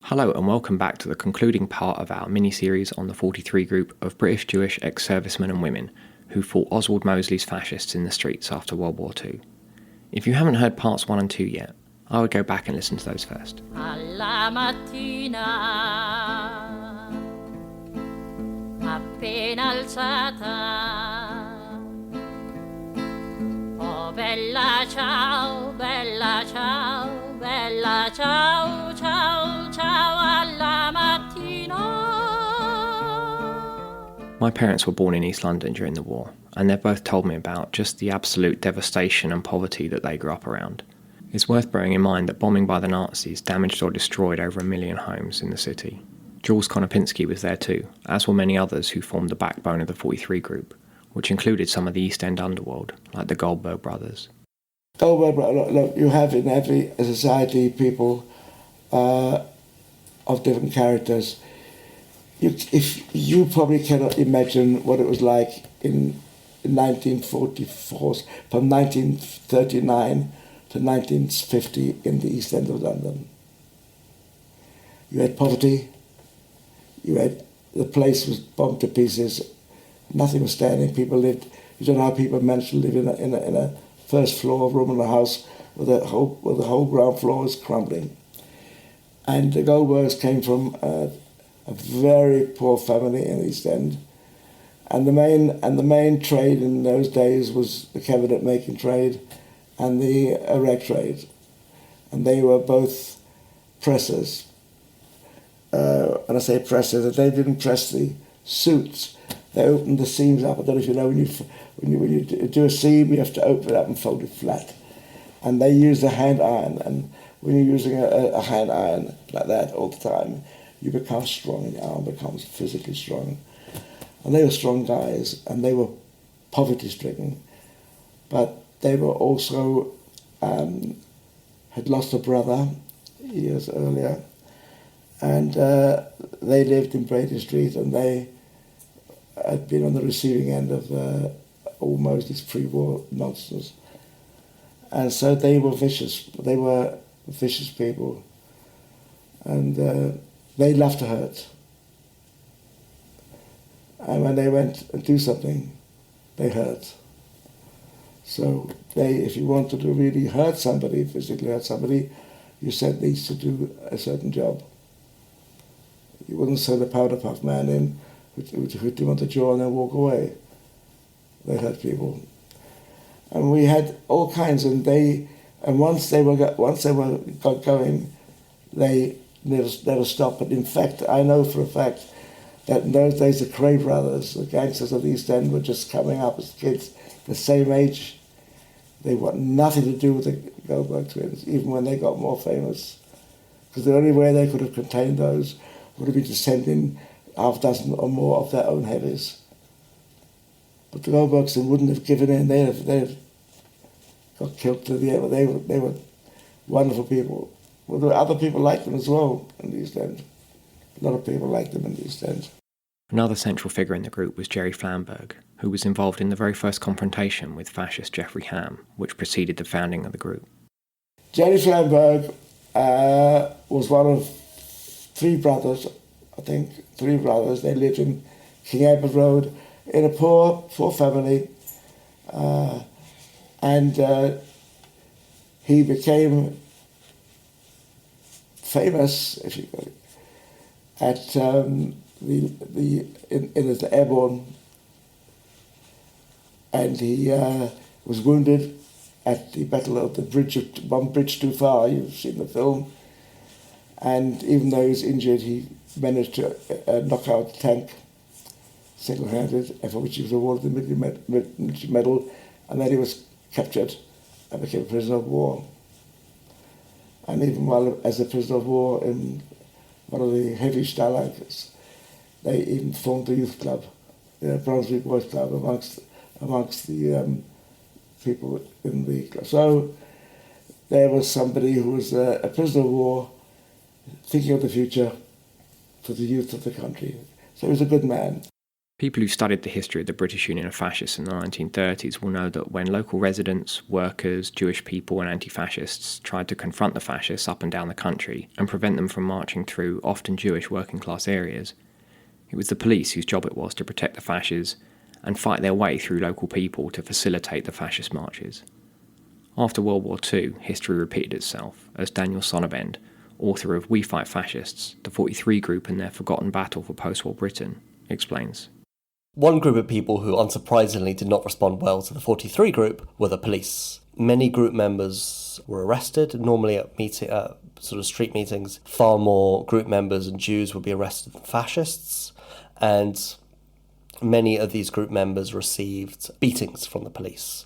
Hello and welcome back to the concluding part of our mini-series on the 43 group of British Jewish ex-servicemen and women who fought Oswald Mosley's fascists in the streets after World War II. If you haven't heard parts 1 and 2 yet, I would go back and listen to those first. Alla mattina, appena alzata, oh bella ciao, bella ciao, bella ciao, ciao, ciao, alla mattina. My parents were born in East London during the war, and they've both told me about just the absolute devastation and poverty that they grew up around. It's worth bearing in mind that bombing by the Nazis damaged or destroyed over 1 million homes in the city. Jules Konopinski was there too, as were many others who formed the backbone of the 43 group, which included some of the East End underworld, like the Goldberg brothers. Look, you have in every society people of different characters. You probably cannot imagine what it was like in 1944, from 1939 to 1950 in the East End of London. You had poverty, the place was bombed to pieces, nothing was standing, people lived, you don't know how people managed to live in a first floor room in a house where the whole ground floor was crumbling. And the Goldbergs came from a very poor family in the East End, and the main trade in those days was the cabinet making trade and the rag trade, and they were both pressers. When I say pressers, they didn't press the suits; they opened the seams up. I don't know if you know when you do a seam, you have to open it up and fold it flat, and they used a hand iron. And when you're using a hand iron like that all the time, you become strong. Your arm becomes physically strong, and they were strong guys, and they were poverty-stricken, but they were also had lost a brother years earlier, and they lived in Brady Street, and they had been on the receiving end of almost this pre-war nonsense, and so they were vicious. They were vicious people, and they loved to hurt. And when they went and do something, they hurt. So if you wanted to really hurt somebody, physically hurt somebody, you sent these to do a certain job. You wouldn't send a powder puff man in who hit him on the jaw and then walk away. They hurt people. And we had all kinds, and once they got going, they never stopped. But in fact, I know for a fact that in those days the Cray brothers, the gangsters of the East End, were just coming up as kids, the same age. They want nothing to do with the Goldberg twins, even when they got more famous. Because the only way they could have contained those would have been to send in half a dozen or more of their own heavies. But the Goldbergs wouldn't have given in. They'd have got killed to the end. They were wonderful people. Well, there were other people like them as well in the East End. A lot of people liked them in the East End. Another central figure in the group was Jerry Flamberg, who was involved in the very first confrontation with fascist Geoffrey Ham, which preceded the founding of the group. Jerry Flamberg was one of three brothers, I think, three brothers. They lived in King Edward Road in a poor family, and he became famous, if you could, at in the airborne, and he was wounded at the Battle of the Bridge One Bridge Too Far. You've seen the film, and even though he was injured, he managed to knock out the tank single-handed, for which he was awarded the military medal, and then he was captured and became a prisoner of war. And even while as a prisoner of war in one of the heavy Stalankers, they even formed a youth club, the Brunswick Boys Club, amongst the people in the club. So there was somebody who was a prisoner of war, thinking of the future for the youth of the country. So he was a good man. People who studied the history of the British Union of Fascists in the 1930s will know that when local residents, workers, Jewish people and anti-fascists tried to confront the fascists up and down the country and prevent them from marching through often Jewish working class areas, it was the police whose job it was to protect the fascists and fight their way through local people to facilitate the fascist marches. After World War II, history repeated itself, as Daniel Sonabend, author of We Fight Fascists, the 43 group and their forgotten battle for post-war Britain, explains. One group of people who unsurprisingly did not respond well to the 43 group were the police. Many group members were arrested, normally at sort of street meetings. Far more group members and Jews would be arrested than fascists, and many of these group members received beatings from the police.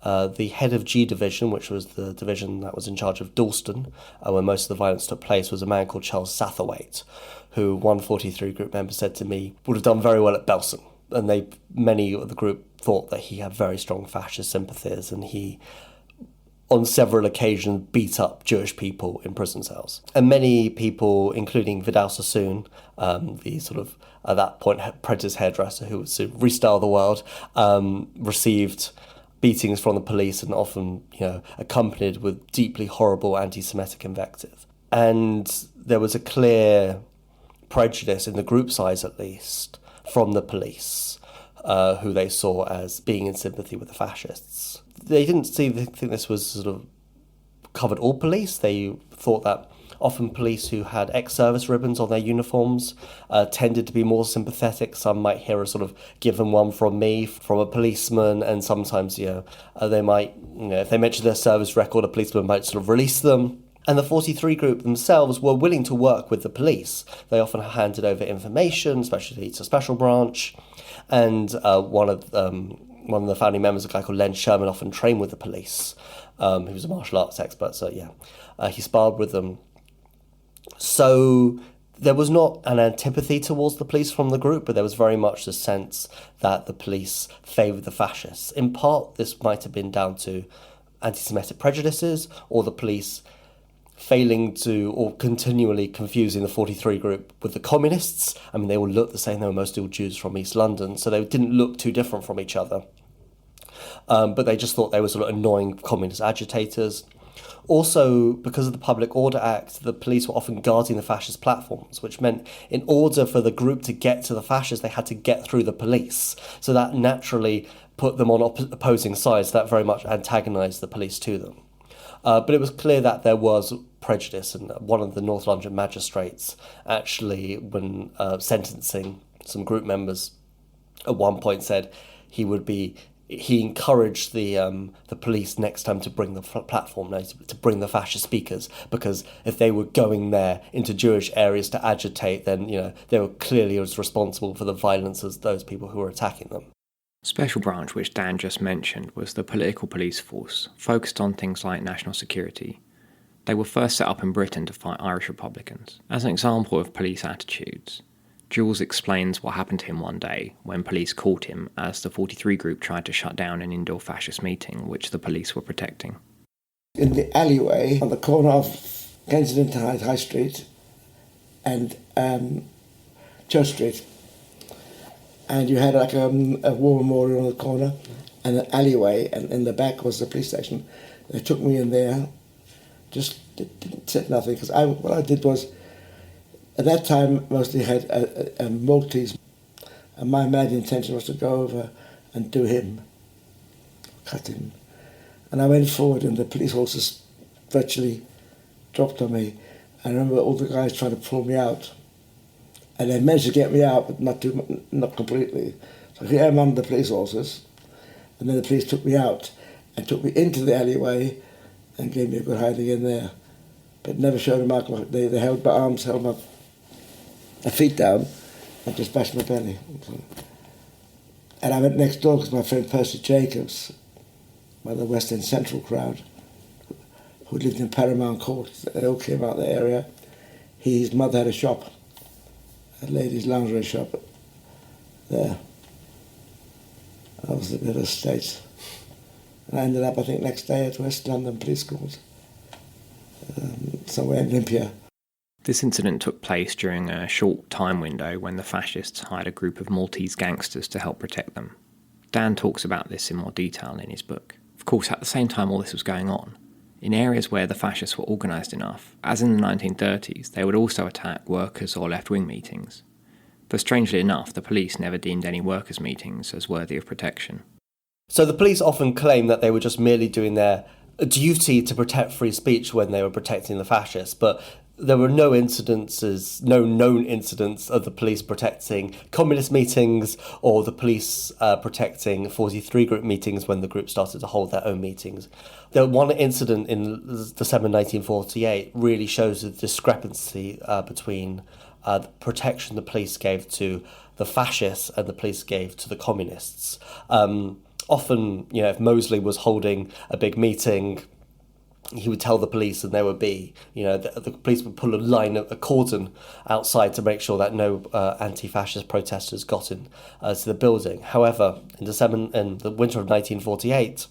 The head of G Division, which was the division that was in charge of Dalston, where most of the violence took place, was a man called Charles Satterthwaite, who one 43 group member said to me would have done very well at Belsen. And many of the group thought that he had very strong fascist sympathies, and he, on several occasions, beat up Jewish people in prison cells. And many people, including Vidal Sassoon, the sort of, at that point, apprentice hairdresser who would soon restyle the world, received beatings from the police and often, accompanied with deeply horrible anti-Semitic invective. And there was a clear prejudice in the group size, at least, from the police, who they saw as being in sympathy with the fascists. They didn't think this was sort of covered all police. They thought that often police who had ex-service ribbons on their uniforms tended to be more sympathetic. Some might hear a sort of "give them one from me" from a policeman, and sometimes, they might, if they mentioned their service record, a policeman might sort of release them. And the 43 group themselves were willing to work with the police. They often handed over information, especially to Special Branch. And one of the founding members, a guy called Len Sherman, often trained with the police. He was a martial arts expert, so he sparred with them. So there was not an antipathy towards the police from the group, but there was very much the sense that the police favoured the fascists. In part, this might have been down to anti-Semitic prejudices, or the police failing to, or continually confusing the 43 group with the communists. I mean, they all looked the same. They were mostly all Jews from East London, so they didn't look too different from each other. But they just thought they were sort of annoying communist agitators. Also, because of the Public Order Act, the police were often guarding the fascist platforms, which meant in order for the group to get to the fascists, they had to get through the police. So that naturally put them on opposing sides. That very much antagonised the police to them. But it was clear that there was prejudice, and one of the North London magistrates actually, when sentencing some group members, at one point said he encouraged the police next time to bring the platform, to bring the fascist speakers, because if they were going there into Jewish areas to agitate, then they were clearly as responsible for the violence as those people who were attacking them. Special Branch, which Dan just mentioned, was the political police force, focused on things like national security. They were first set up in Britain to fight Irish Republicans. As an example of police attitudes, Jules explains what happened to him one day when police caught him as the 43 group tried to shut down an indoor fascist meeting which the police were protecting. In the alleyway on the corner of Kensington High Street and Church Street, and you had like a war memorial on the corner and an alleyway, and in the back was the police station. They took me in there, just didn't say nothing, because what I did was, at that time mostly had a Maltese, and my mad intention was to go over and do him, cut him. And I went forward and the police horses virtually dropped on me. I remember all the guys trying to pull me out. And they managed to get me out, but not completely. So here I'm under the police horses, and then the police took me out and took me into the alleyway and gave me a good hiding in there. But never showed a mark. They held my arms, held my feet down, and just bashed my belly. And I went next door because my friend Percy Jacobs, by the West End Central crowd, who lived in Paramount Court, they all came out of the area. His mother had a shop, a ladies' lingerie shop there. That was a bit of a state. And I ended up, I think, next day at West London Police Court, somewhere in Olympia. This incident took place during a short time window when the fascists hired a group of Maltese gangsters to help protect them. Dan talks about this in more detail in his book. Of course, at the same time all this was going on, in areas where the fascists were organised enough, as in the 1930s, they would also attack workers' or left-wing meetings. But strangely enough, the police never deemed any workers' meetings as worthy of protection. So the police often claim that they were just merely doing their duty to protect free speech when they were protecting the fascists, but there were no known incidents of the police protecting communist meetings or the police protecting 43 group meetings when the group started to hold their own meetings. The one incident in December 1948 really shows the discrepancy between the protection the police gave to the fascists and the police gave to the communists. Often, if Mosley was holding a big meeting, he would tell the police, and there would be, the police would pull a cordon outside to make sure that no anti-fascist protesters got in to the building. However, in the winter of 1948,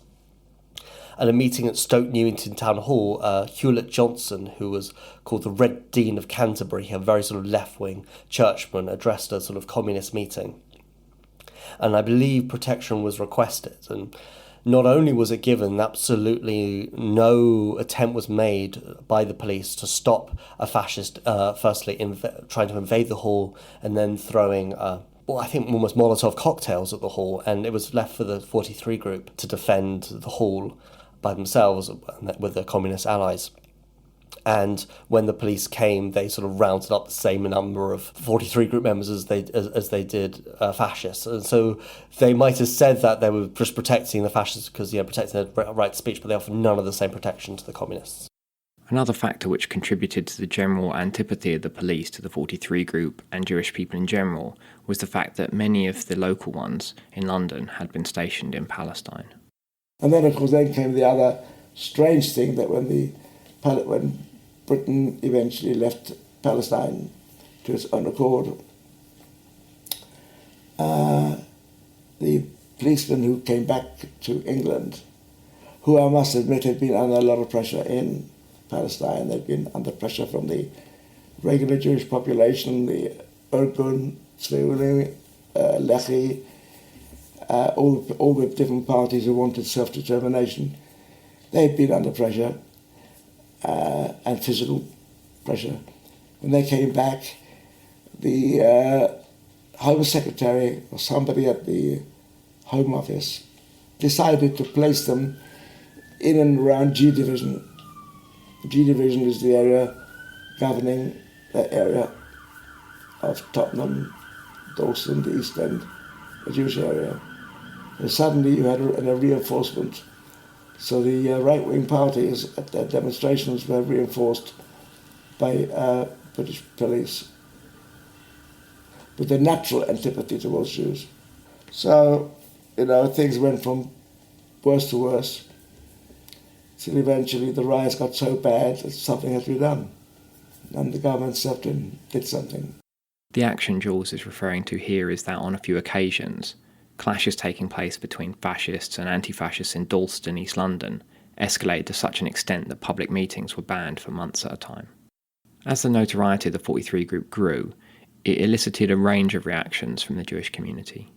at a meeting at Stoke Newington Town Hall, Hewlett Johnson, who was called the Red Dean of Canterbury, a very sort of left-wing churchman, addressed a sort of communist meeting. And I believe protection was requested, and not only was it given, absolutely no attempt was made by the police to stop a fascist, firstly trying to invade the hall and then throwing, I think almost Molotov cocktails at the hall, and it was left for the 43 group to defend the hall by themselves with their communist allies. And when the police came, they sort of rounded up the same number of 43 group members as they did fascists. And so they might have said that they were just protecting the fascists because, protecting their right to speech, but they offered none of the same protection to the communists. Another factor which contributed to the general antipathy of the police to the 43 group and Jewish people in general was the fact that many of the local ones in London had been stationed in Palestine. And then, of course, came the other strange thing that when Britain eventually left Palestine to its own accord, the policemen who came back to England, who I must admit had been under a lot of pressure in Palestine, they'd been under pressure from the regular Jewish population, the Irgun, Tzveuli, Lehi, all the different parties who wanted self-determination. They'd been under pressure. And physical pressure. When they came back, the Home Secretary or somebody at the Home Office decided to place them in and around G Division. G Division is the area governing the area of Tottenham, Dalston, the East End, the Jewish area. And suddenly you had a reinforcement. So the right-wing parties at their demonstrations were reinforced by British police with a natural antipathy towards Jews. So, things went from worse to worse, till eventually the riots got so bad that something had to be done. And the government stepped in, did something. The action Jules is referring to here is that on a few occasions, clashes taking place between fascists and anti-fascists in Dalston, East London, escalated to such an extent that public meetings were banned for months at a time. As the notoriety of the 43 group grew, it elicited a range of reactions from the Jewish community.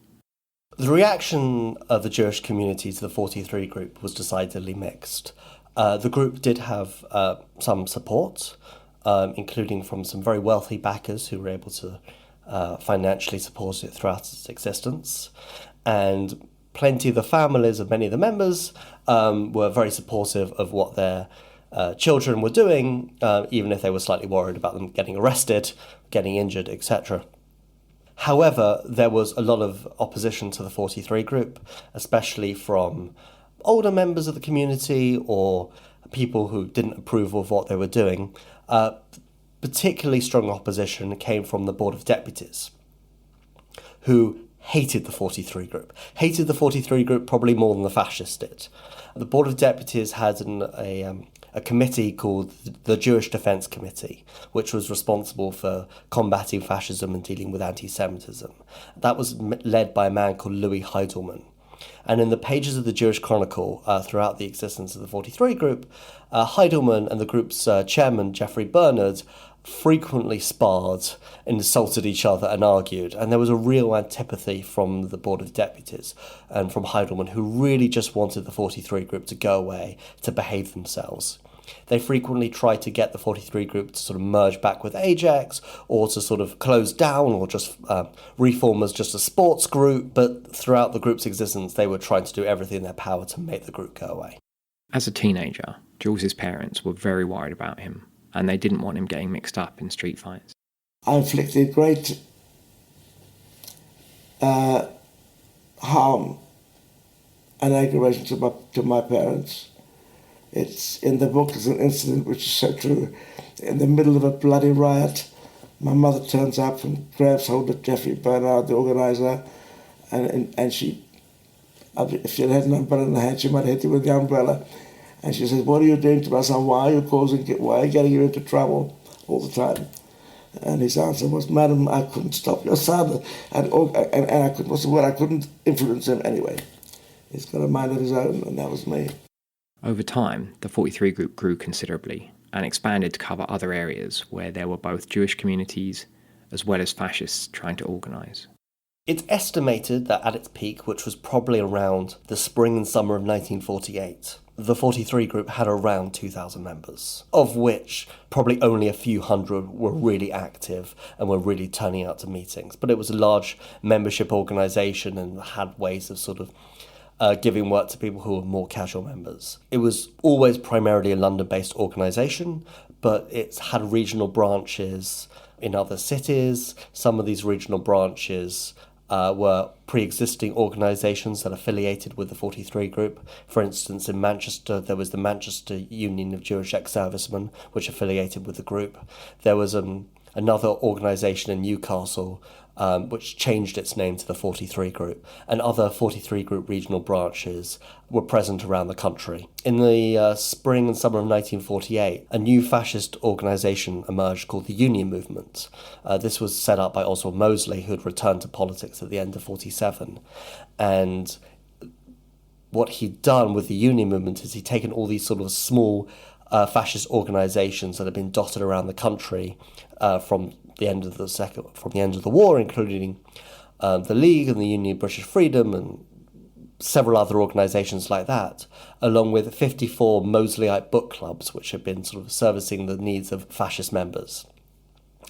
The reaction of the Jewish community to the 43 group was decidedly mixed. The group did have some support, including from some very wealthy backers who were able to financially support it throughout its existence. And plenty of the families of many of the members were very supportive of what their children were doing, even if they were slightly worried about them getting arrested, getting injured, etc. However, there was a lot of opposition to the 43 group, especially from older members of the community or people who didn't approve of what they were doing. Particularly strong opposition came from the Board of Deputies, who hated the 43 group. Hated the 43 group probably more than the fascists did. The Board of Deputies had a committee called the Jewish Defence Committee, which was responsible for combating fascism and dealing with anti-Semitism. That was led by a man called Louis Heidelman. And in the pages of the Jewish Chronicle throughout the existence of the 43 group, Heidelman and the group's chairman, Jeffrey Bernard, frequently sparred, insulted each other and argued. And there was a real antipathy from the Board of Deputies and from Heidelman, who really just wanted the 43 group to go away, to behave themselves. They frequently tried to get the 43 group to sort of merge back with Ajax, or to sort of close down, or just reform as just a sports group. But throughout the group's existence, they were trying to do everything in their power to make the group go away. As a teenager, Jules's parents were very worried about him, and they didn't want him getting mixed up in street fights. I inflicted great harm and aggravation to my parents. It's in the book. There's an incident which is so true. In the middle of a bloody riot, my mother turns up and grabs hold of Jeffrey Bernard, the organizer, and she, if she had an umbrella in her hand, she might have hit you with the umbrella. And she says, "What are you doing to my son? Why are you getting you into trouble all the time?" And his answer was, "Madam, I couldn't stop your son, and I couldn't. What's the word? I couldn't influence him anyway. He's got a mind of his own," and that was me. Over time, the 43 group grew considerably and expanded to cover other areas where there were both Jewish communities as well as fascists trying to organise. It's estimated that at its peak, which was probably around the spring and summer of 1948, the 43 group had around 2,000 members, of which probably only a few hundred were really active and were really turning out to meetings. But it was a large membership organisation and had ways of sort of giving work to people who were more casual members. It was always primarily a London-based organisation, but it's had regional branches in other cities. Some of these regional branches were pre-existing organisations that affiliated with the 43 group. For instance, in Manchester, there was the Manchester Union of Jewish Ex-Servicemen, which affiliated with the group. There was another organisation in Newcastle which changed its name to the 43 group, and other 43 group regional branches were present around the country. In the spring and summer of 1948, a new fascist organisation emerged called the Union Movement. This was set up by Oswald Mosley, who had returned to politics at the end of 47. And what he'd done with the Union Movement is he'd taken all these sort of small fascist organisations that had been dotted around the country from the end of the war, including the League and the Union of British Freedom and several other organisations like that, along with 54 Mosleyite book clubs, which had been sort of servicing the needs of fascist members.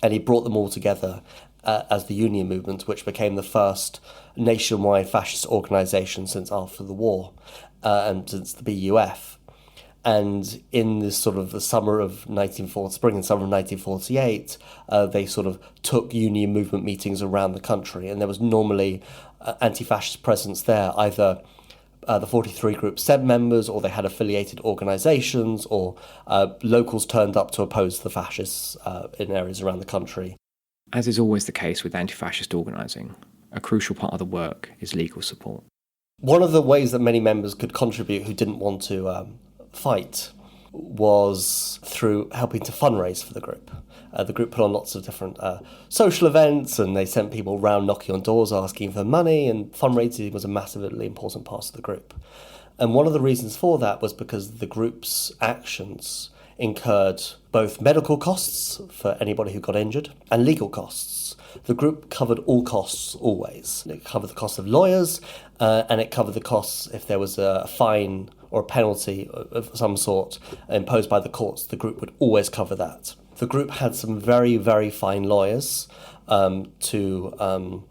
And he brought them all together as the Union Movement, which became the first nationwide fascist organisation since after the war, and since the BUF. And in this sort of the spring and summer of 1948, they sort of took union movement meetings around the country, and there was normally anti-fascist presence there. Either the 43 group sent members, or they had affiliated organisations, or locals turned up to oppose the fascists in areas around the country. As is always the case with anti-fascist organising, a crucial part of the work is legal support. One of the ways that many members could contribute who didn't want to fight was through helping to fundraise for the group. The group put on lots of different social events, and they sent people round knocking on doors asking for money, and fundraising was a massively important part of the group. And one of the reasons for that was because the group's actions incurred both medical costs for anybody who got injured and legal costs. The group covered all costs always. It covered the cost of lawyers, and it covered the costs if there was a fine or a penalty of some sort imposed by the courts. The group would always cover that. The group had some very, very fine lawyers to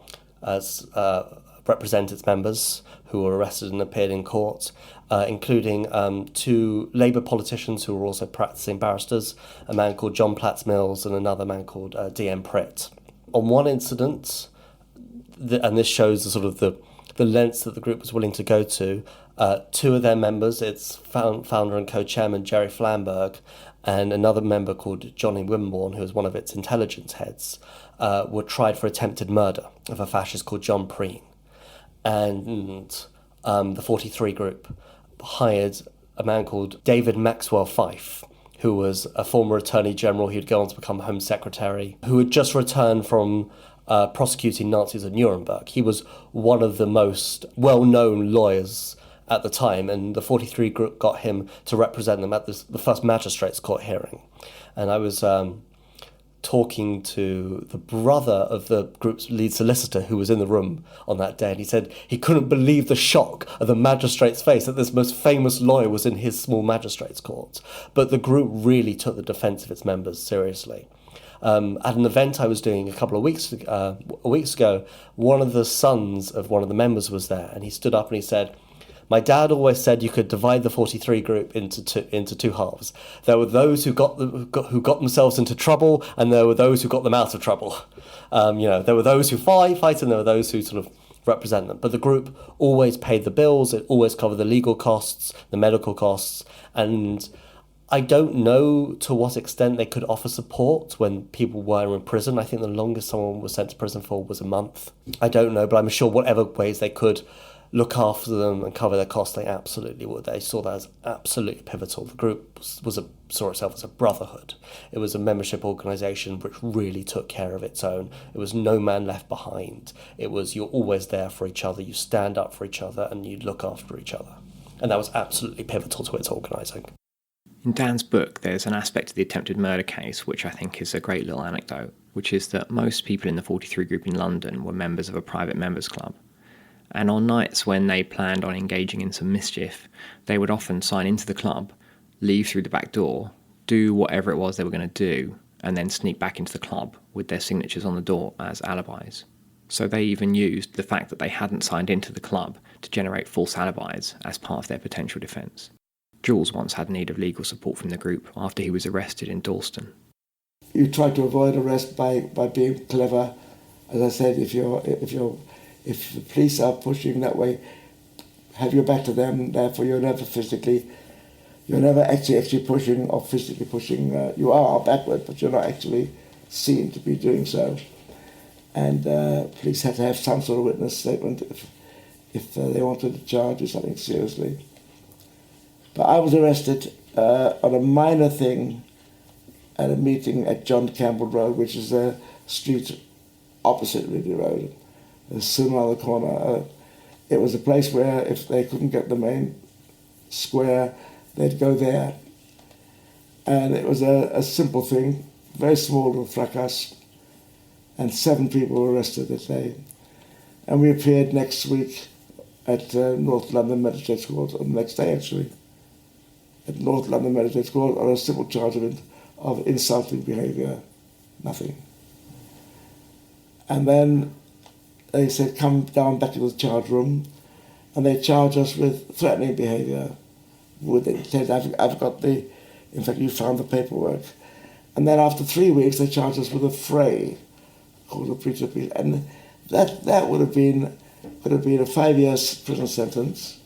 represent its members who were arrested and appeared in court, including two Labour politicians who were also practising barristers, a man called John Platts Mills and another man called D.M. Pritt. On one incident, and this shows the sort of the lengths that the group was willing to go to, two of their members, its founder and co-chairman Jerry Flamberg, and another member called Johnny Wimborne, who was one of its intelligence heads, were tried for attempted murder of a fascist called John Preen. And the 43 group hired a man called David Maxwell Fyfe, who was a former Attorney General who'd go on to become Home Secretary, who had just returned from prosecuting Nazis at Nuremberg. He was one of the most well-known lawyers at the time, and the 43 group got him to represent them at the first magistrates' court hearing. And I was talking to the brother of the group's lead solicitor who was in the room on that day, and he said he couldn't believe the shock of the magistrate's face that this most famous lawyer was in his small magistrate's court. But the group really took the defence of its members seriously. At an event I was doing a couple of weeks ago, one of the sons of one of the members was there, and he stood up and he said, "My dad always said you could divide the 43 group into two halves. There were those who got themselves into trouble, and there were those who got them out of trouble. There were those who fight, and there were those who sort of represent them. But the group always paid the bills. It always covered the legal costs, the medical costs, and I don't know to what extent they could offer support when people were in prison. I think the longest someone was sent to prison for was a month. I don't know, but I'm sure whatever ways they could look after them and cover their costs, they absolutely would. They saw that as absolutely pivotal. The group saw itself as a brotherhood. It was a membership organisation which really took care of its own. It was no man left behind. It was you're always there for each other, you stand up for each other, and you look after each other. And that was absolutely pivotal to its organising. In Dan's book, there's an aspect of the attempted murder case which I think is a great little anecdote, which is that most people in the 43 group in London were members of a private members club. And on nights when they planned on engaging in some mischief, they would often sign into the club, leave through the back door, do whatever it was they were going to do, and then sneak back into the club with their signatures on the door as alibis. So they even used the fact that they hadn't signed into the club to generate false alibis as part of their potential defence. Jules once had need of legal support from the group after he was arrested in Dalston. You try to avoid arrest by being clever. As I said, if the police are pushing that way, have your back to them. Therefore, you're never actually pushing or physically pushing. You are backward, but you're not actually seen to be doing so. And police had to have some sort of witness statement if they wanted to charge you something seriously. But I was arrested on a minor thing at a meeting at John Campbell Road, which is a street opposite Ridley Road, soon around the corner. It was a place where if they couldn't get the main square, they'd go there. And it was a simple thing, very small little fracas, and 7 people were arrested that day. And we appeared next week at North London Magistrates Court, on the next day actually, at North London Magistrates Court on a simple charge of insulting behaviour, nothing. And then they said, come down back to the charge room, and they charged us with threatening behaviour. They said, I've got in fact, you found the paperwork. And then after 3 weeks, they charged us with a fray called a breach of peace. And that would have been a 5 years prison sentence.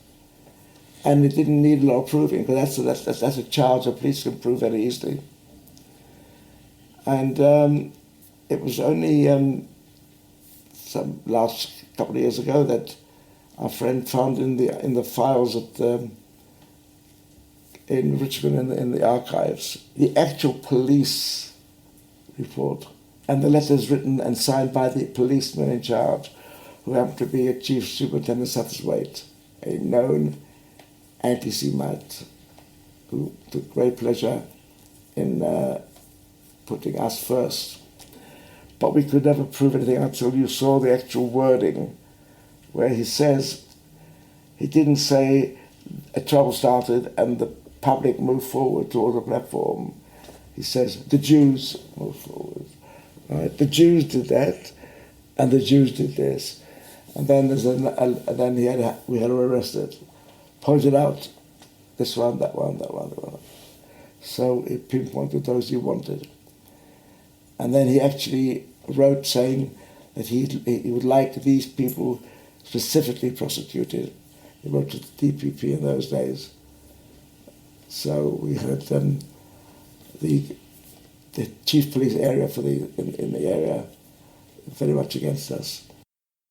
And it didn't need a lot of proving, because that's a charge the police can prove very easily. And it was only some last couple of years ago that our friend found in the files in Richmond in the archives the actual police report and the letters written and signed by the policeman in charge, who happened to be a Chief Superintendent Satterthwaite, a known anti-Semite who took great pleasure in putting us first. But we could never prove anything until you saw the actual wording, where he says, he didn't say a trouble started and the public moved forward towards the platform. He says, the Jews moved forward. Right? The Jews did that, and the Jews did this. And then we had her arrested. Pointed out this one, that one, that one, that one. So he pinpointed those he wanted. And then he actually wrote saying that he would like these people specifically prosecuted. He wrote to the DPP in those days. So we had the chief police area in the area very much against us.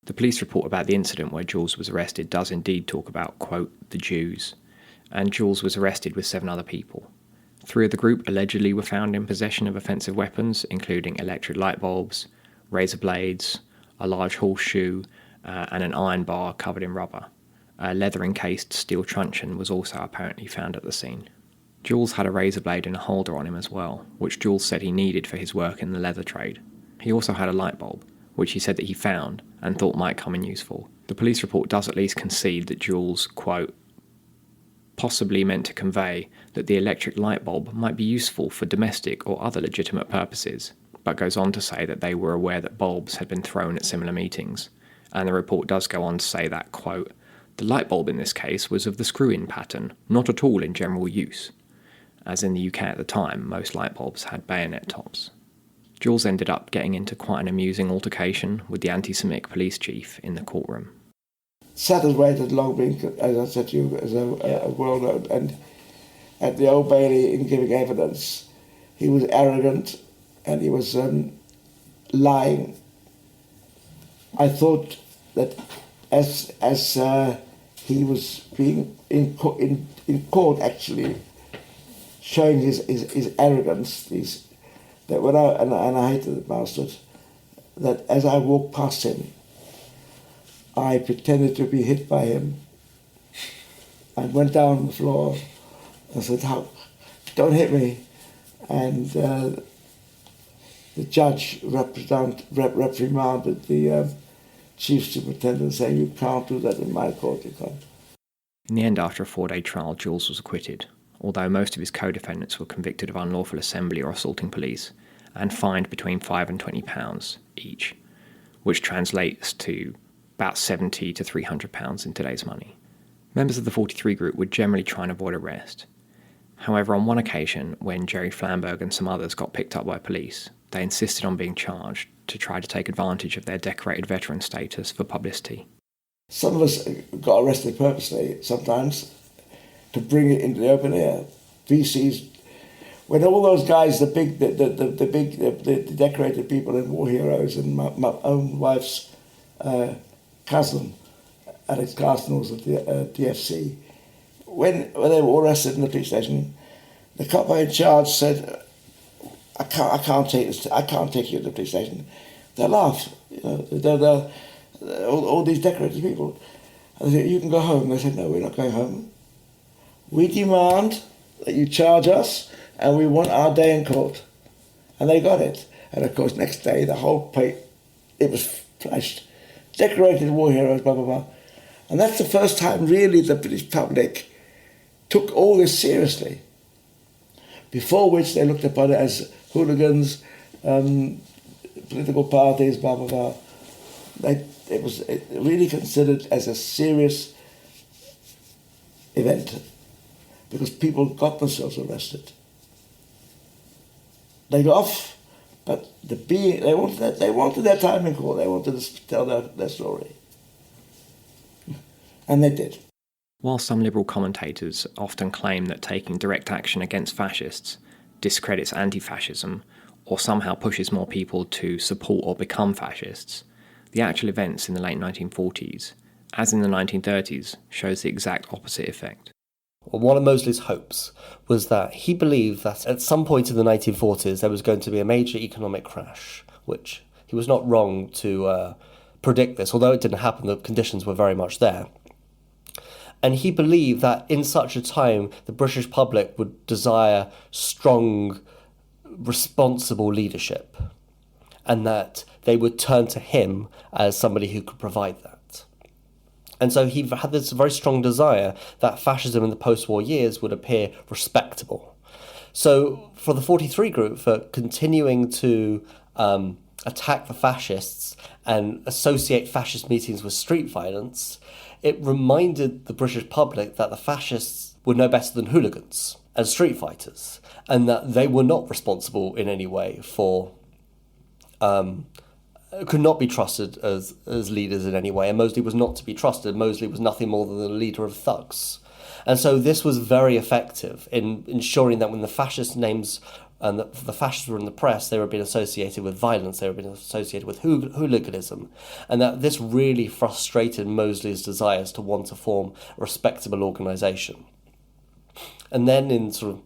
The police report about the incident where Jules was arrested does indeed talk about, quote, the Jews, and Jules was arrested with 7 other people. 3 of the group allegedly were found in possession of offensive weapons, including electric light bulbs, razor blades, a large horseshoe, and an iron bar covered in rubber. A leather-encased steel truncheon was also apparently found at the scene. Jules had a razor blade and a holder on him as well, which Jules said he needed for his work in the leather trade. He also had a light bulb, which he said that he found and thought might come in useful. The police report does at least concede that Jules, quote, possibly meant to convey that the electric light bulb might be useful for domestic or other legitimate purposes, but goes on to say that they were aware that bulbs had been thrown at similar meetings, and the report does go on to say that, quote, the light bulb in this case was of the screw-in pattern, not at all in general use, as in the UK at the time most light bulbs had bayonet tops. Jules ended up getting into quite an amusing altercation with the anti-Semitic police chief in the courtroom. Satterthwaite had long been, as I said to you, as a well-known, and at the Old Bailey in giving evidence, he was arrogant and he was lying. I thought that as he was being in court actually showing his arrogance, that when I hated the bastard, that as I walked past him, I pretended to be hit by him. I went down on the floor and said, don't hit me. And the judge reprimanded the chief superintendent, saying, you can't do that in my court, you can't. In the end, after a 4-day trial, Jules was acquitted, although most of his co-defendants were convicted of unlawful assembly or assaulting police, and fined between £5 and £20 each, which translates to about £70 to £300 in today's money. Members of the 43 group would generally try and avoid arrest. However, on one occasion, when Jerry Flamberg and some others got picked up by police, they insisted on being charged to try to take advantage of their decorated veteran status for publicity. Some of us got arrested purposely sometimes to bring it into the open air. VCs, when all those guys, the decorated people and war heroes, and my own wife's cousin, Alex Carson, was at the DFC. When they were all arrested in the police station, the cop in charge said, I can't take you to the police station. They laugh, all these decorated people. I said, you can go home. They said, no, we're not going home. We demand that you charge us, and we want our day in court. And they got it. And of course, next day, the whole plate, it was flashed. Decorated war heroes, blah, blah, blah. And that's the first time, really, the British public took all this seriously. Before which they looked upon it as hooligans, political parties, blah, blah, blah. It was really considered as a serious event because people got themselves arrested. They got off, but they wanted their time in court. They wanted to tell their story. And they did. While some liberal commentators often claim that taking direct action against fascists discredits anti-fascism or somehow pushes more people to support or become fascists, the actual events in the late 1940s, as in the 1930s, shows the exact opposite effect. Well, one of Mosley's hopes was that he believed that at some point in the 1940s there was going to be a major economic crash, which he was not wrong to predict this, although it didn't happen, the conditions were very much there. And he believed that in such a time the British public would desire strong, responsible leadership, and that they would turn to him as somebody who could provide that. And so he had this very strong desire that fascism in the post-war years would appear respectable. So for the 43 group, for continuing to attack the fascists and associate fascist meetings with street violence, it reminded the British public that the fascists were no better than hooligans and street fighters, and that they were not responsible in any way for could not be trusted as leaders in any way, and Mosley was not to be trusted. Mosley was nothing more than a leader of thugs. And so this was very effective in ensuring that when the fascist names and the fascists were in the press, they were being associated with violence, they were being associated with hooliganism, and that this really frustrated Mosley's desires to want to form a respectable organisation. And then in sort of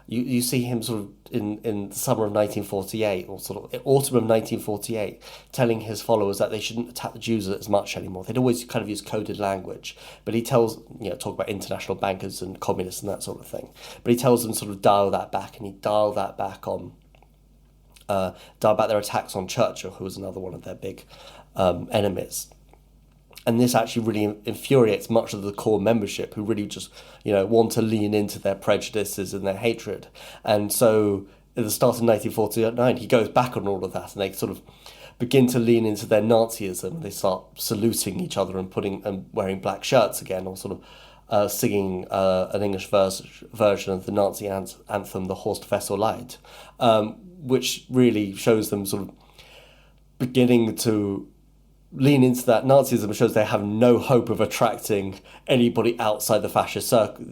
You see him sort of in the summer of 1948, or sort of autumn of 1948, telling his followers that they shouldn't attack the Jews as much anymore. They'd always kind of use coded language, but he tells, talk about international bankers and communists and that sort of thing. But he tells them to sort of dial that back, and he dialed that back on, dialed back their attacks on Churchill, who was another one of their big enemies. And this actually really infuriates much of the core membership, who really just, want to lean into their prejudices and their hatred. And so at the start of 1949, he goes back on all of that, and they sort of begin to lean into their Nazism. They start saluting each other and wearing black shirts again, or sort of singing an English version of the Nazi anthem, the Horst Wessel Lied, which really shows them sort of beginning to lean into that Nazism. Shows they have no hope of attracting anybody outside the fascist circle,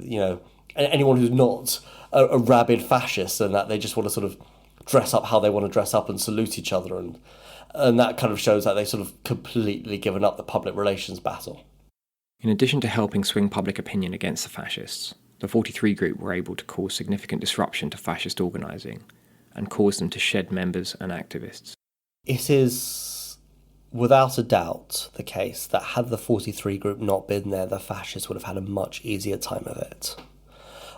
anyone who's not a rabid fascist, and that they just want to sort of dress up how they want to dress up and salute each other. And that kind of shows that they sort of completely given up the public relations battle. In addition to helping swing public opinion against the fascists, the 43 Group were able to cause significant disruption to fascist organising and cause them to shed members and activists. It is without a doubt the case that had the 43 Group not been there, the fascists would have had a much easier time of it.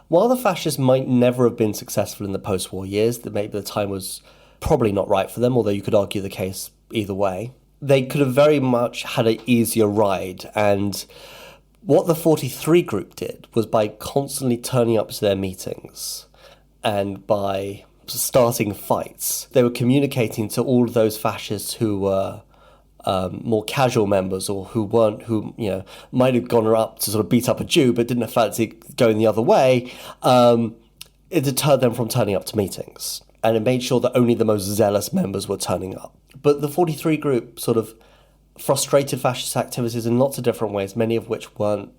While the fascists might never have been successful in the post-war years, that maybe the time was probably not right for them, although you could argue the case either way, they could have very much had an easier ride. And what the 43 Group did was, by constantly turning up to their meetings and by starting fights, they were communicating to all of those fascists who were more casual members, or who might have gone up to sort of beat up a Jew but didn't fancy going the other way. It deterred them from turning up to meetings, and it made sure that only the most zealous members were turning up. But the 43 Group sort of frustrated fascist activities in lots of different ways, many of which weren't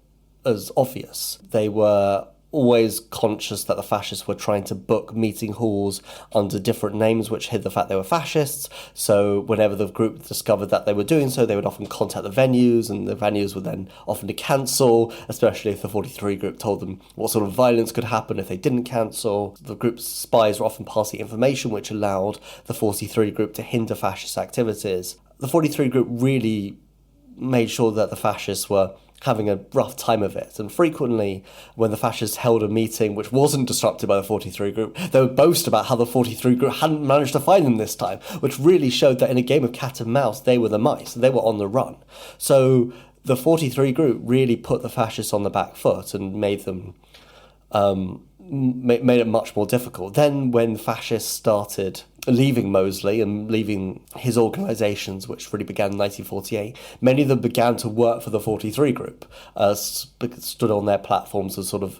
as obvious. They were always conscious that the fascists were trying to book meeting halls under different names, which hid the fact they were fascists. So whenever the group discovered that they were doing so, they would often contact the venues, and the venues would then often to cancel, especially if the 43 Group told them what sort of violence could happen if they didn't cancel. The group's spies were often passing information which allowed the 43 Group to hinder fascist activities. The 43 Group really made sure that the fascists were having a rough time of it. And frequently, when the fascists held a meeting which wasn't disrupted by the 43 Group, they would boast about how the 43 Group hadn't managed to find them this time, which really showed that in a game of cat and mouse, they were the mice. They were on the run. So the 43 Group really put the fascists on the back foot and made them made it much more difficult. Then when fascists started leaving Mosley and leaving his organisations, which really began in 1948, many of them began to work for the 43 Group, stood on their platforms and sort of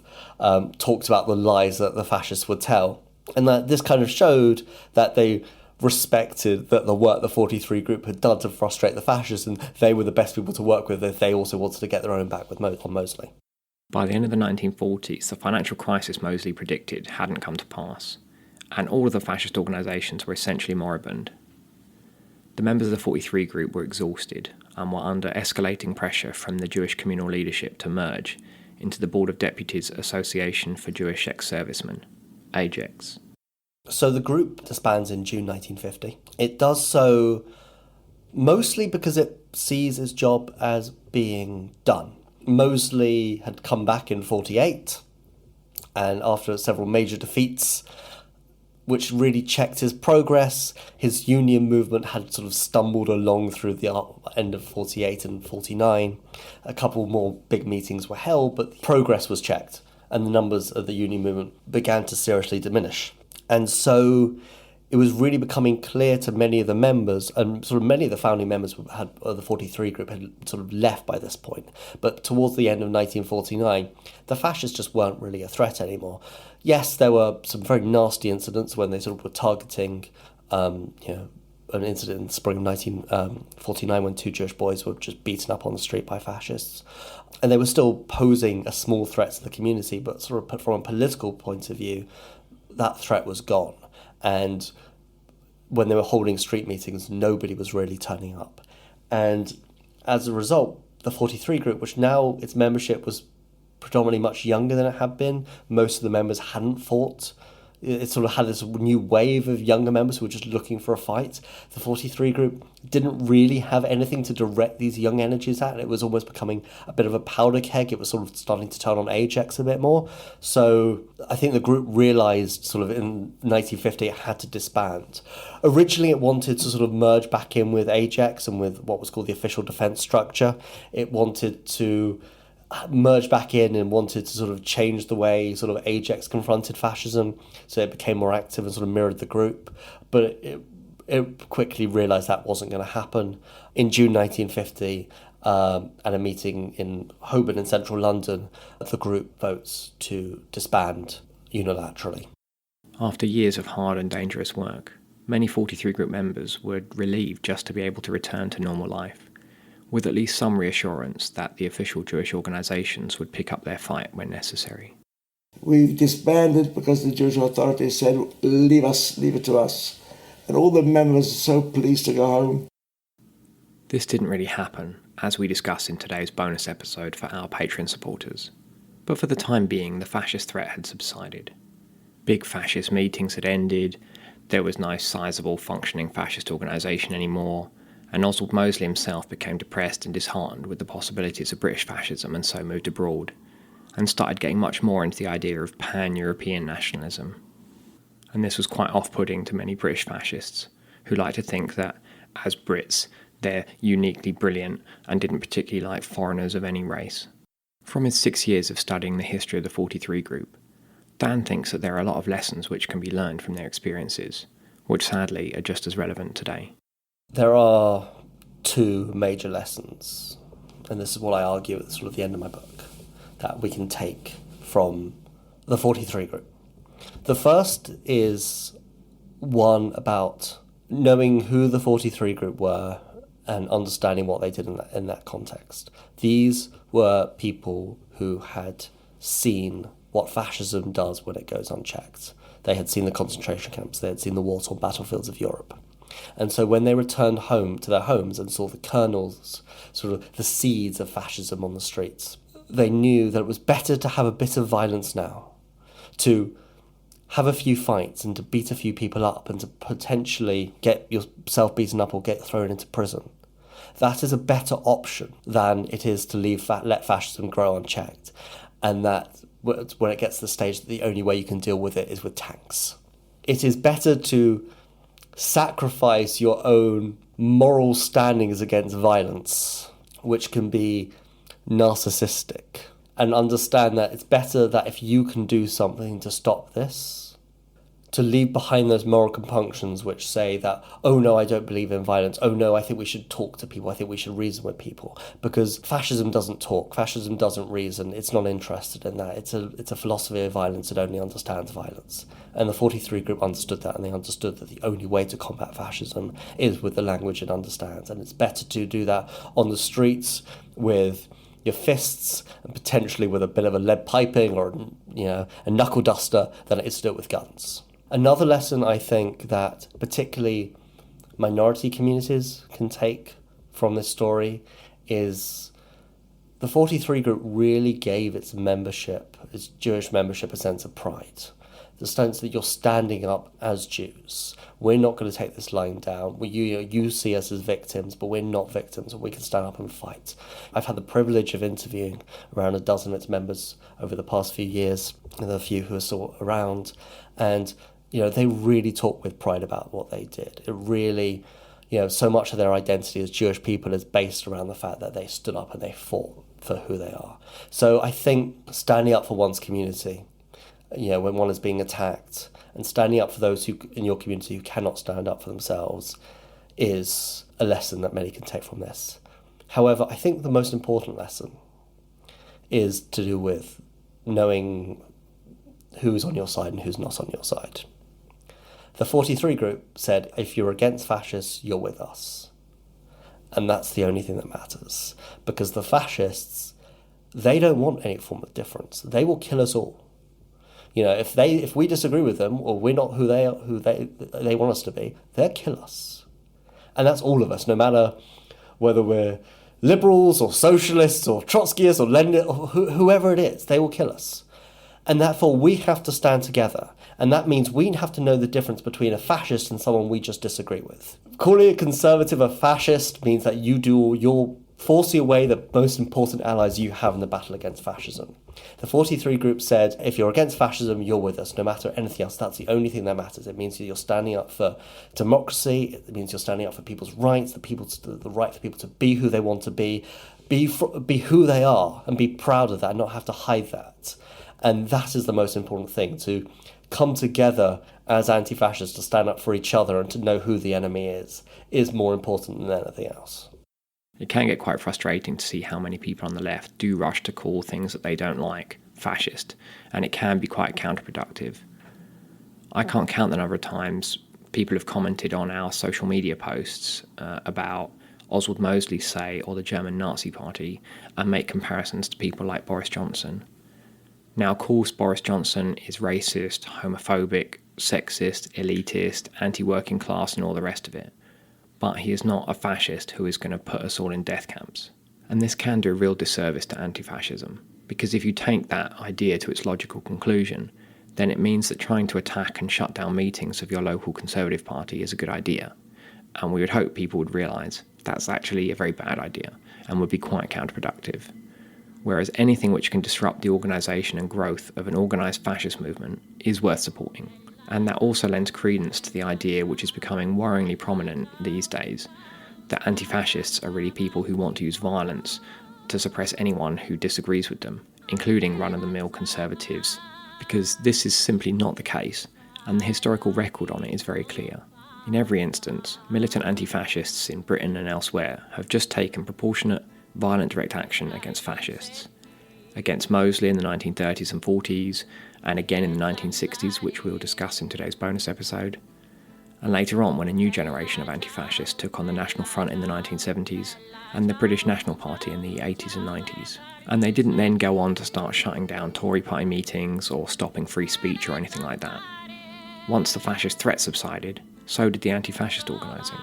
talked about the lies that the fascists would tell. And that this kind of showed that they respected that the work the 43 Group had done to frustrate the fascists, and they were the best people to work with if they also wanted to get their own back on Mosley. By the end of the 1940s, the financial crisis Mosley predicted hadn't come to pass, and all of the fascist organisations were essentially moribund. The members of the 43 Group were exhausted and were under escalating pressure from the Jewish communal leadership to merge into the Board of Deputies Association for Jewish Ex-Servicemen, AJEX. So the group disbands in June 1950. It does so mostly because it sees its job as being done. Mosley had come back in 1948, and after several major defeats, which really checked his progress, his union movement had sort of stumbled along through the end of 1948 and 1949. A couple more big meetings were held, but progress was checked, and the numbers of the union movement began to seriously diminish. And so it was really becoming clear to many of the members, and sort of many of the founding members of the 43 Group had sort of left by this point. But towards the end of 1949, the fascists just weren't really a threat anymore. Yes, there were some very nasty incidents when they sort of were targeting, an incident in the spring of 1949 when 2 Jewish boys were just beaten up on the street by fascists. And they were still posing a small threat to the community, but sort of from a political point of view, that threat was gone. And when they were holding street meetings, nobody was really turning up. And as a result, the 43 Group, which now its membership was predominantly much younger than it had been, most of the members hadn't fought it sort of had this new wave of younger members who were just looking for a fight. The 43 group didn't really have anything to direct these young energies at. It was almost becoming a bit of a powder keg. It was sort of starting to turn on Ajax a bit more. So I think the group realised sort of in 1950 it had to disband. Originally it wanted to sort of merge back in with Ajax and with what was called the official defence structure. It wanted to merged back in and wanted to sort of change the way sort of Ajax confronted fascism, so it became more active and sort of mirrored the group. But it quickly realised that wasn't going to happen. In June 1950, at a meeting in Holborn in central London, the group votes to disband unilaterally. After years of hard and dangerous work, many 43 group members were relieved just to be able to return to normal life, with at least some reassurance that the official Jewish organisations would pick up their fight when necessary. We disbanded because the Jewish authorities said, leave it to us. And all the members are so pleased to go home. This didn't really happen, as we discuss in today's bonus episode for our Patreon supporters. But for the time being, the fascist threat had subsided. Big fascist meetings had ended, there was no sizeable functioning fascist organisation anymore, and Oswald Mosley himself became depressed and disheartened with the possibilities of British fascism and so moved abroad, and started getting much more into the idea of pan-European nationalism. And this was quite off-putting to many British fascists, who like to think that, as Brits, they're uniquely brilliant and didn't particularly like foreigners of any race. From his 6 years of studying the history of the 43 group, Dan thinks that there are a lot of lessons which can be learned from their experiences, which sadly are just as relevant today. There are two major lessons, and this is what I argue at sort of the end of my book, that we can take from the 43 group. The first is one about knowing who the 43 group were and understanding what they did in that context. These were people who had seen what fascism does when it goes unchecked. They had seen the concentration camps, they had seen the war-torn battlefields of Europe. And so when they returned home to their homes and saw the kernels, sort of the seeds of fascism on the streets, they knew that it was better to have a bit of violence now, to have a few fights and to beat a few people up and to potentially get yourself beaten up or get thrown into prison. That is a better option than it is to let fascism grow unchecked. And that when it gets to the stage that the only way you can deal with it is with tanks. It is better to sacrifice your own moral standings against violence, which can be narcissistic, and understand that it's better that if you can do something to stop this, to leave behind those moral compunctions which say that, oh no, I don't believe in violence, oh no, I think we should talk to people, I think we should reason with people, because fascism doesn't talk, fascism doesn't reason, it's not interested in that, it's a philosophy of violence, it only understands violence. And the 43 group understood that, and they understood that the only way to combat fascism is with the language it understands, and it's better to do that on the streets with your fists and potentially with a bit of a lead piping or a knuckle duster than it is to do it with guns. Another lesson I think that particularly minority communities can take from this story is the 43 group really gave its Jewish membership, a sense of pride. The sense that you're standing up as Jews. We're not going to take this lying down. You see us as victims, but we're not victims, and we can stand up and fight. I've had the privilege of interviewing around a dozen of its members over the past few years, and there are a few who are still around, and they really talk with pride about what they did. It really, so much of their identity as Jewish people is based around the fact that they stood up and they fought for who they are. So I think standing up for one's community, when one is being attacked, and standing up for those who in your community who cannot stand up for themselves is a lesson that many can take from this. However, I think the most important lesson is to do with knowing who's on your side and who's not on your side. The 43 group said, if you're against fascists, you're with us. And that's the only thing that matters. Because the fascists, they don't want any form of difference. They will kill us all. If we disagree with them, or we're not who they want us to be, they'll kill us. And that's all of us, no matter whether we're liberals or socialists or Trotskyists or Lenin or whoever it is, they will kill us. And therefore we have to stand together And that means we have to know the difference between a fascist and someone we just disagree with. Calling a conservative a fascist means that you're forcing away the most important allies you have in the battle against fascism. The 43 group said, if you're against fascism, you're with us, no matter anything else. That's the only thing that matters. It means that you're standing up for democracy. It means you're standing up for people's rights, the right for people to be who they want to be who they are, and be proud of that, and not have to hide that. And that is the most important thing, to come together as anti-fascists, to stand up for each other and to know who the enemy is more important than anything else. It can get quite frustrating to see how many people on the left do rush to call things that they don't like fascist, and it can be quite counterproductive. I can't count the number of times people have commented on our social media posts about Oswald Mosley, say, or the German Nazi Party, and make comparisons to people like Boris Johnson. Now, of course, Boris Johnson is racist, homophobic, sexist, elitist, anti-working class, and all the rest of it. But he is not a fascist who is going to put us all in death camps. And this can do a real disservice to anti-fascism, because if you take that idea to its logical conclusion, then it means that trying to attack and shut down meetings of your local Conservative Party is a good idea. And we would hope people would realise that's actually a very bad idea and would be quite counterproductive. Whereas anything which can disrupt the organisation and growth of an organised fascist movement is worth supporting. And that also lends credence to the idea, which is becoming worryingly prominent these days, that anti-fascists are really people who want to use violence to suppress anyone who disagrees with them, including run-of-the-mill conservatives, because this is simply not the case, and the historical record on it is very clear. In every instance, militant anti-fascists in Britain and elsewhere have just taken proportionate, violent direct action against fascists. Against Mosley in the 1930s and 40s, and again in the 1960s, which we'll discuss in today's bonus episode. And later on, when a new generation of anti-fascists took on the National Front in the 1970s, and the British National Party in the 80s and 90s. And they didn't then go on to start shutting down Tory party meetings or stopping free speech or anything like that. Once the fascist threat subsided, so did the anti-fascist organising.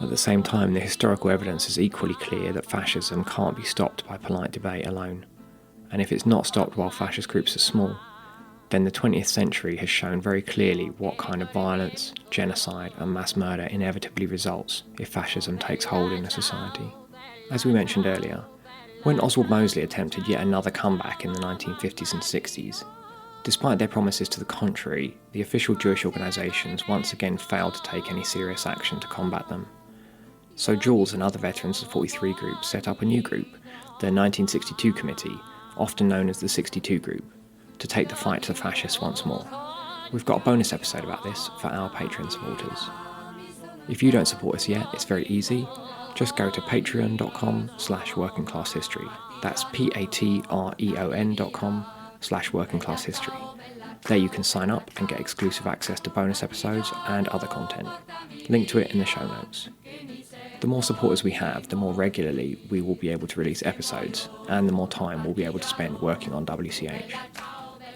At the same time, the historical evidence is equally clear that fascism can't be stopped by polite debate alone. And if it's not stopped while fascist groups are small, then the 20th century has shown very clearly what kind of violence, genocide and mass murder inevitably results if fascism takes hold in a society. As we mentioned earlier, when Oswald Mosley attempted yet another comeback in the 1950s and 60s, despite their promises to the contrary, the official Jewish organisations once again failed to take any serious action to combat them. So Jules and other veterans of the 43 group set up a new group, the 1962 Committee, often known as the 62 Group, to take the fight to the fascists once more. We've got a bonus episode about this for our Patreon supporters. If you don't support us yet, it's very easy. Just go to patreon.com/workingclasshistory. That's patreon.com/workingclasshistory. There you can sign up and get exclusive access to bonus episodes and other content. Link to it in the show notes. The more supporters we have, the more regularly we will be able to release episodes, and the more time we'll be able to spend working on WCH.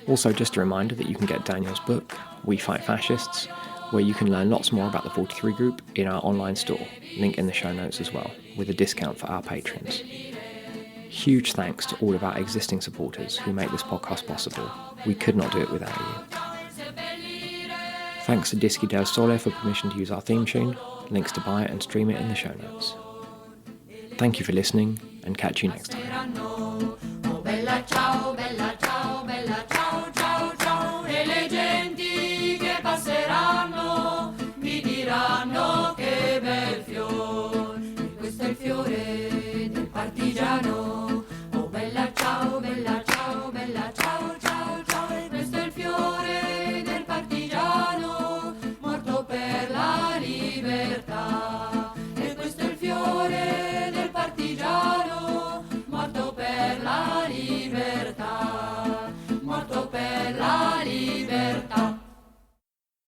Also, just a reminder that you can get Daniel's book, We Fight Fascists, where you can learn lots more about the 43 group in our online store, link in the show notes as well, with a discount for our patrons. Huge thanks to all of our existing supporters who make this podcast possible. We could not do it without you. Thanks to Dischi del Sole for permission to use our theme tune. Links to buy it and stream it in the show notes. Thank you for listening, and catch you next time.